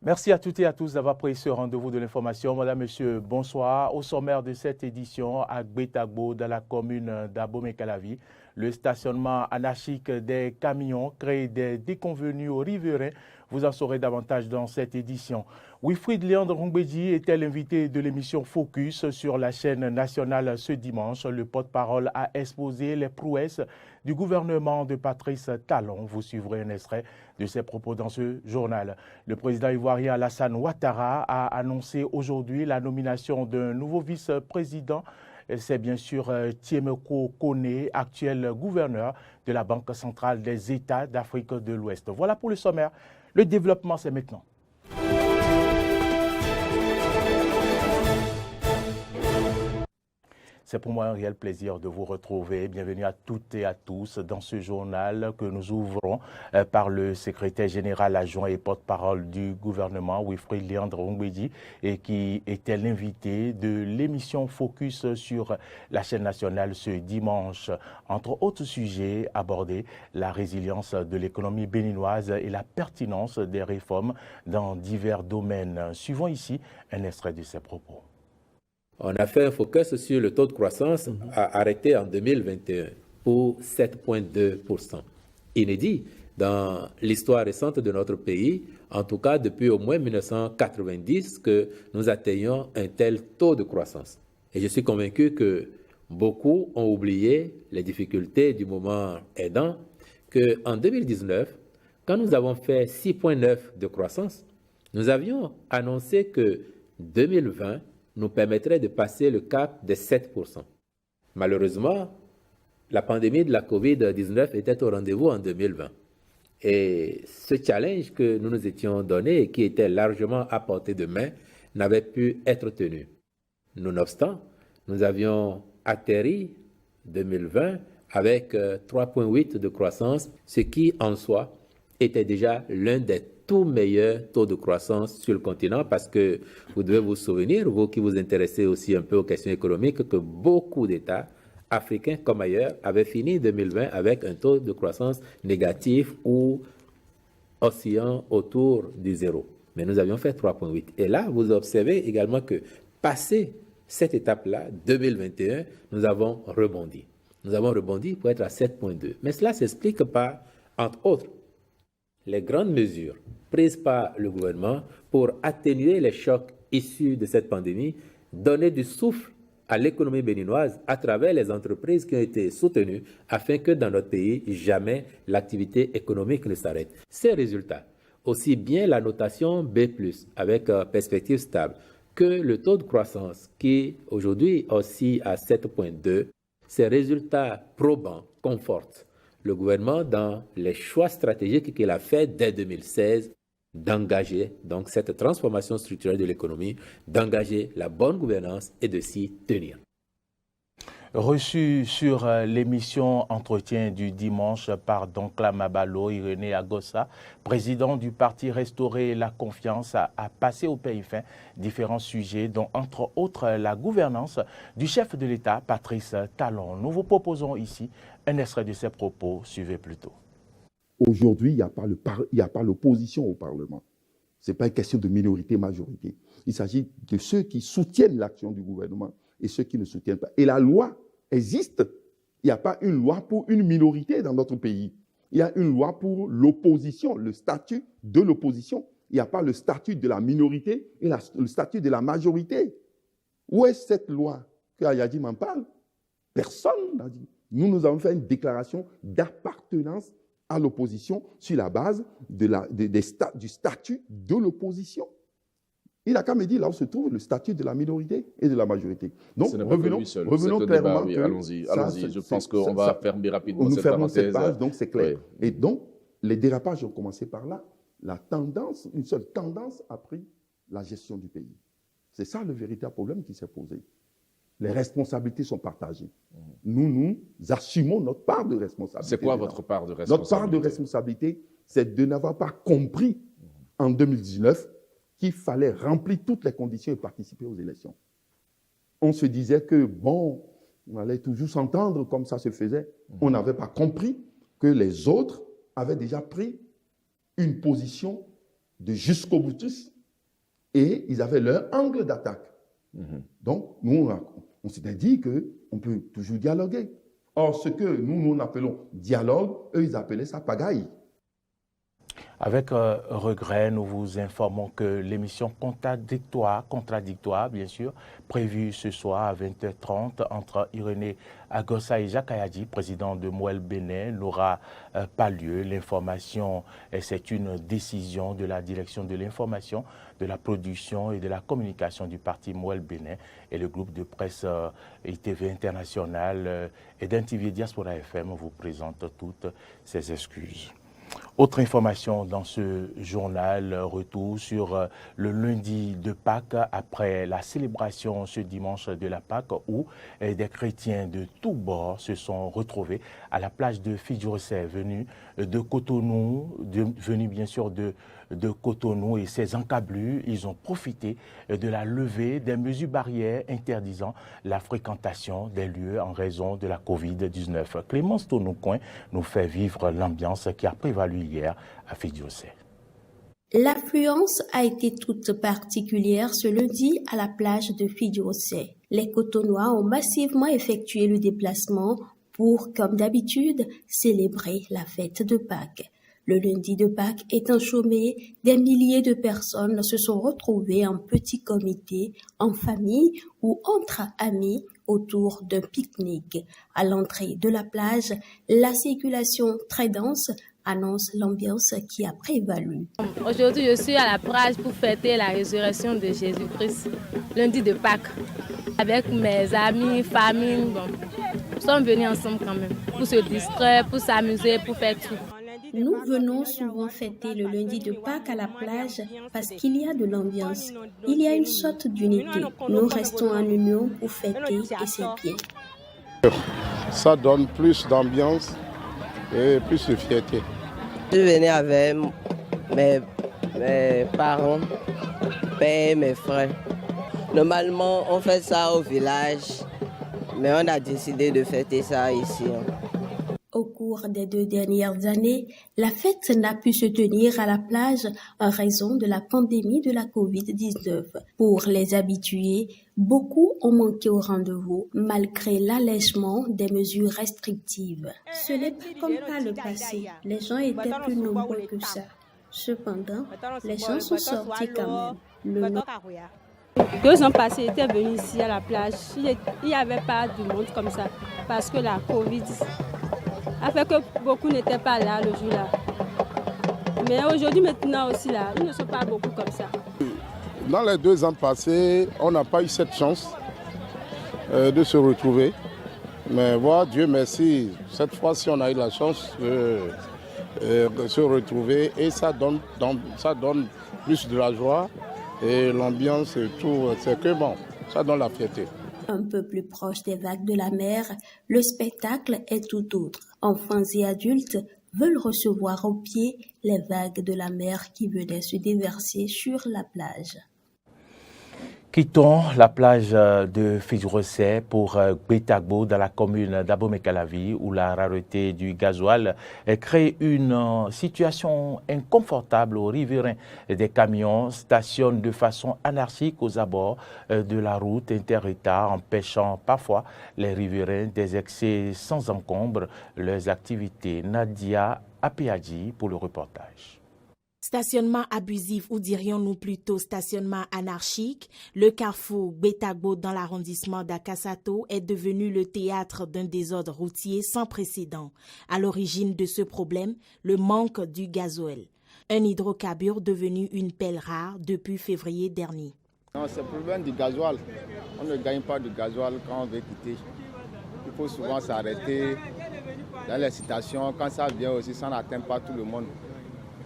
Merci à toutes et à tous d'avoir pris ce rendez-vous de l'information. Madame, Monsieur, bonsoir. Au sommaire de cette édition, à Gbetagbo, dans la commune d'Abomey-Calavi, le stationnement anarchique des camions crée des déconvenues aux riverains. Vous en saurez davantage dans cette édition. Wilfried Léandre Rongbedji était l'invité de l'émission Focus sur la chaîne nationale ce dimanche. Le porte-parole a exposé les prouesses du gouvernement de Patrice Talon. Vous suivrez un extrait de ses propos dans ce journal. Le président ivoirien Alassane Ouattara a annoncé aujourd'hui la nomination d'un nouveau vice-président. C'est bien sûr Tiemeko Kone, actuel gouverneur de la Banque centrale des États d'Afrique de l'Ouest. Voilà pour le sommaire. Le développement, c'est maintenant. C'est pour moi un réel plaisir de vous retrouver. Bienvenue à toutes et à tous dans ce journal que nous ouvrons par le secrétaire général adjoint et porte-parole du gouvernement, Wilfried Léandre Rongbedji, et qui était l'invité de l'émission Focus sur la chaîne nationale ce dimanche. Entre autres sujets abordés, la résilience de l'économie béninoise et la pertinence des réformes dans divers domaines. Suivons ici un extrait de ses propos. On a fait un focus sur le taux de croissance arrêté en 2021 pour 7,2%. Inédit dans l'histoire récente de notre pays, en tout cas depuis au moins 1990 que nous atteignons un tel taux de croissance. Et je suis convaincu que beaucoup ont oublié les difficultés du moment aidant, qu'en 2019, quand nous avons fait 6,9% de croissance, nous avions annoncé que 2020 nous permettrait de passer le cap des 7%. Malheureusement, la pandémie de la COVID-19 était au rendez-vous en 2020. Et ce challenge que nous nous étions donné et qui était largement à portée de main n'avait pu être tenu. Nonobstant, nous avions atterri 2020 avec 3,8% de croissance, ce qui en soi était déjà l'un des tout meilleur taux de croissance sur le continent parce que vous devez vous souvenir, vous qui vous intéressez aussi un peu aux questions économiques, que beaucoup d'États africains comme ailleurs avaient fini 2020 avec un taux de croissance négatif ou oscillant autour du zéro. Mais nous avions fait 3,8. Et là, vous observez également que passé cette étape-là, 2021, nous avons rebondi. Nous avons rebondi pour être à 7,2. Mais cela s'explique par, entre autres, les grandes mesures prises par le gouvernement pour atténuer les chocs issus de cette pandémie, donner du souffle à l'économie béninoise à travers les entreprises qui ont été soutenues afin que dans notre pays, jamais l'activité économique ne s'arrête. Ces résultats, aussi bien la notation B+, avec perspective stable, que le taux de croissance qui aujourd'hui oscille à 7,2, ces résultats probants confortent le gouvernement dans les choix stratégiques qu'il a fait dès 2016 d'engager donc cette transformation structurelle de l'économie, d'engager la bonne gouvernance et de s'y tenir. Reçu sur l'émission Entretien du dimanche par Donkla Mabalo, Irénée Agossa, président du parti Restaurer la confiance, a passé au pays fin différents sujets, dont entre autres la gouvernance du chef de l'État, Patrice Talon. Nous vous proposons ici un extrait de ses propos. Suivez plutôt. Aujourd'hui, il n'y a pas l'opposition au Parlement. Ce n'est pas une question de minorité-majorité. Il s'agit de ceux qui soutiennent l'action du gouvernement et ceux qui ne soutiennent pas. Et la loi existe. Il n'y a pas une loi pour une minorité dans notre pays. Il y a une loi pour l'opposition, le statut de l'opposition. Il n'y a pas le statut de la minorité et le statut de la majorité. Où est cette loi que Ayadi m'en parle? Personne n'a dit. Nous avons fait une déclaration d'appartenance à l'opposition sur la base du statut de l'opposition. Il n'a qu'à me dire là où se trouve le statut de la minorité et de la majorité. Donc, revenons clairement. Oui, allons-y. Je pense qu'on va fermer rapidement cette parenthèse. Cette page, donc c'est clair. Oui. Et donc, les dérapages ont commencé par là. Une seule tendance a pris la gestion du pays. C'est ça le véritable problème qui s'est posé. Les responsabilités sont partagées. Nous assumons notre part de responsabilité. C'est quoi votre part de responsabilité? Notre part de responsabilité, c'est de n'avoir pas compris en 2019 qu'il fallait remplir toutes les conditions et participer aux élections. On se disait que, bon, on allait toujours s'entendre comme ça se faisait. On n'avait pas compris que les autres avaient déjà pris une position de jusqu'au boutiste et ils avaient leur angle d'attaque. Donc, nous, on s'était dit qu'on peut toujours dialoguer. Or, ce que nous appelons dialogue, eux, ils appelaient ça pagaille. Avec regret, nous vous informons que l'émission contradictoire, bien sûr, prévue ce soir à 20h30 entre Irénée Agossa et Jacques Ayadji, président de Mouel Bénin, n'aura pas lieu. L'information, c'est une décision de la direction de l'information, de la production et de la communication du parti Mouel Bénin et le groupe de presse ITV International et d'NTV Diaspora FM vous présente toutes ces excuses. Autre information dans ce journal, retour sur le lundi de Pâques après la célébration ce dimanche de la Pâques où des chrétiens de tous bords se sont retrouvés à la plage de Fidjourcet, venus de Cotonou, venus bien sûr de Cotonou et ses encablures. Ils ont profité de la levée des mesures barrières interdisant la fréquentation des lieux en raison de la Covid-19. Clémence Tonoucoin nous fait vivre l'ambiance qui a prévalu hier à Fidjourcet. L'affluence a été toute particulière ce lundi à la plage de Fidjourcet. Les Cotonois ont massivement effectué le déplacement pour, comme d'habitude, célébrer la fête de Pâques. Le lundi de Pâques étant chômé, des milliers de personnes se sont retrouvées en petits comités, en famille ou entre amis autour d'un pique-nique. À l'entrée de la plage, la circulation très dense annonce l'ambiance qui a prévalu. Aujourd'hui, je suis à la plage pour fêter la résurrection de Jésus-Christ, lundi de Pâques, avec mes amis, famille. Nous sommes venus ensemble quand même, pour se distraire, pour s'amuser, pour faire tout. Nous venons souvent fêter le lundi de Pâques à la plage parce qu'il y a de l'ambiance. Il y a une sorte d'unité. Nous restons en union pour fêter et c'est bien. Ça donne plus d'ambiance et plus de fierté. Je venais avec mes parents, père et mes frères. Normalement, on fait ça au village, mais on a décidé de fêter ça ici. Au cours des 2 dernières années, la fête n'a pu se tenir à la plage en raison de la pandémie de la Covid-19. Pour les habitués, beaucoup ont manqué au rendez-vous malgré l'allègement des mesures restrictives. Ce n'est pas comme par le passé, les gens étaient plus nombreux que ça. Cependant, les gens sont sortis quand même. 2 ans passés, j'étais venu ici à la plage. Il n'y avait pas du monde comme ça parce que la Covid a fait que beaucoup n'étaient pas là le jour-là. Mais aujourd'hui, maintenant aussi, là, ils ne sont pas beaucoup comme ça. Dans les 2 ans passés, on n'a pas eu cette chance de se retrouver. Mais voilà, Dieu merci, cette fois-ci, on a eu la chance de se retrouver et ça donne plus de la joie et l'ambiance et tout. C'est que bon, ça donne la fierté. Un peu plus proche des vagues de la mer, le spectacle est tout autre. Enfants et adultes veulent recevoir au pied les vagues de la mer qui venaient se déverser sur la plage. Quittons la plage de Fidjourcet pour Gbetagbo dans la commune d'Abomey-Calavi où la rareté du gasoil crée une situation inconfortable aux riverains. Des camions stationnent de façon anarchique aux abords de la route inter-État, empêchant parfois les riverains d'exercer sans encombre leurs activités. Nadia Apiadji pour le reportage. Stationnement abusif ou dirions-nous plutôt stationnement anarchique, le carrefour Gbetagbo dans l'arrondissement d'Akasato est devenu le théâtre d'un désordre routier sans précédent. À l'origine de ce problème, le manque du gasoil, un hydrocarbure devenu une pelle rare depuis février dernier. Non, c'est le problème du gasoil. On ne gagne pas de gasoil quand on veut quitter. Il faut souvent s'arrêter dans les situations. Quand ça vient aussi, ça n'atteint pas tout le monde.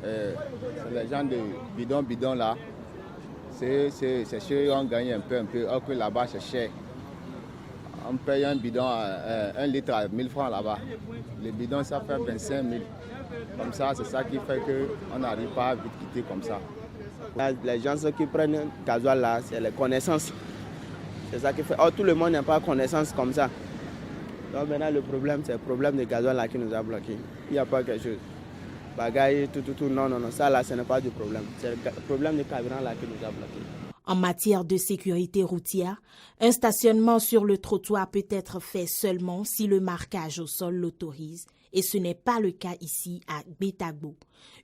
C'est les gens de bidon là, c'est sûr, on gagne un peu, alors que là-bas c'est cher. On paye un bidon, 1 litre à 1000 francs là-bas. Le bidon ça fait 25 000. Comme ça, c'est ça qui fait qu'on n'arrive pas à vite quitter comme ça. Les gens qui prennent le gasoil là, c'est les connaissances. C'est ça qui fait. Oh, tout le monde n'a pas connaissance comme ça. Donc maintenant le problème, c'est le problème de gasoil là qui nous a bloqués. Il n'y a pas quelque chose. bagaille, tout. Non, ça là, ce n'est pas du problème. C'est le problème du carburant là qui nous a bloqué. En matière de sécurité routière, un stationnement sur le trottoir peut être fait seulement si le marquage au sol l'autorise, et ce n'est pas le cas ici à Gbetagbo.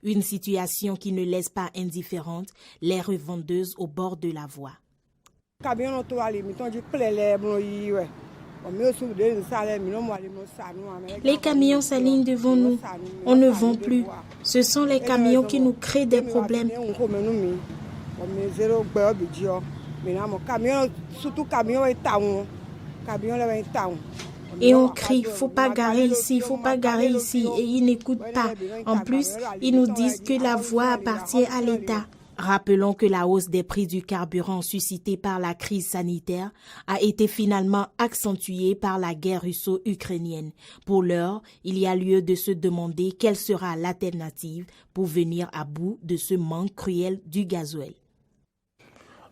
Une situation qui ne laisse pas indifférente les revendeuses au bord de la voie. Les camions s'alignent devant nous. On ne vend plus. Ce sont les camions qui nous créent des problèmes. Et on crie, faut pas garer ici, faut pas garer ici. Et ils n'écoutent pas. En plus, ils nous disent que la voie appartient à l'État. Rappelons que la hausse des prix du carburant suscitée par la crise sanitaire a été finalement accentuée par la guerre russo-ukrainienne. Pour l'heure, il y a lieu de se demander quelle sera l'alternative pour venir à bout de ce manque cruel du gasoil.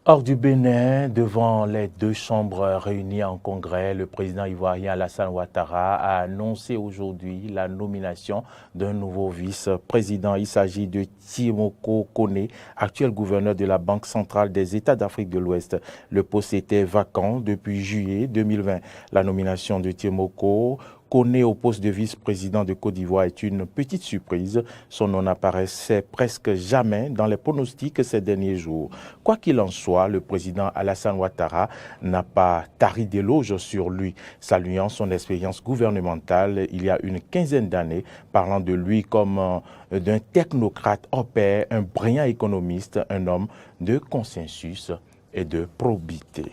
Hors du Bénin, devant les deux chambres réunies en congrès, le président ivoirien Alassane Ouattara a annoncé aujourd'hui la nomination d'un nouveau vice-président. Il s'agit de Tiemoko Kone, actuel gouverneur de la Banque centrale des États d'Afrique de l'Ouest. Le poste était vacant depuis juillet 2020. La nomination de Tiemoko Kone au poste de vice-président de Côte d'Ivoire est une petite surprise. Son nom n'apparaissait presque jamais dans les pronostics ces derniers jours. Quoi qu'il en soit, le président Alassane Ouattara n'a pas tari d'éloges sur lui, saluant son expérience gouvernementale il y a une quinzaine d'années, parlant de lui comme d'un technocrate hors pair, un brillant économiste, un homme de consensus et de probité.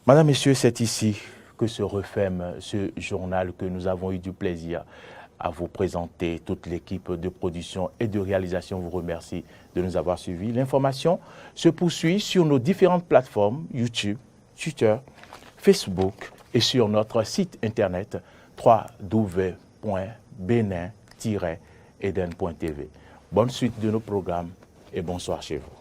Madame, Messieurs, c'est ici que se referme ce journal que nous avons eu du plaisir à vous présenter. Toute l'équipe de production et de réalisation vous remercie de nous avoir suivis. L'information se poursuit sur nos différentes plateformes YouTube, Twitter, Facebook et sur notre site internet www.benin-eden.tv. Bonne suite de nos programmes et bonsoir chez vous.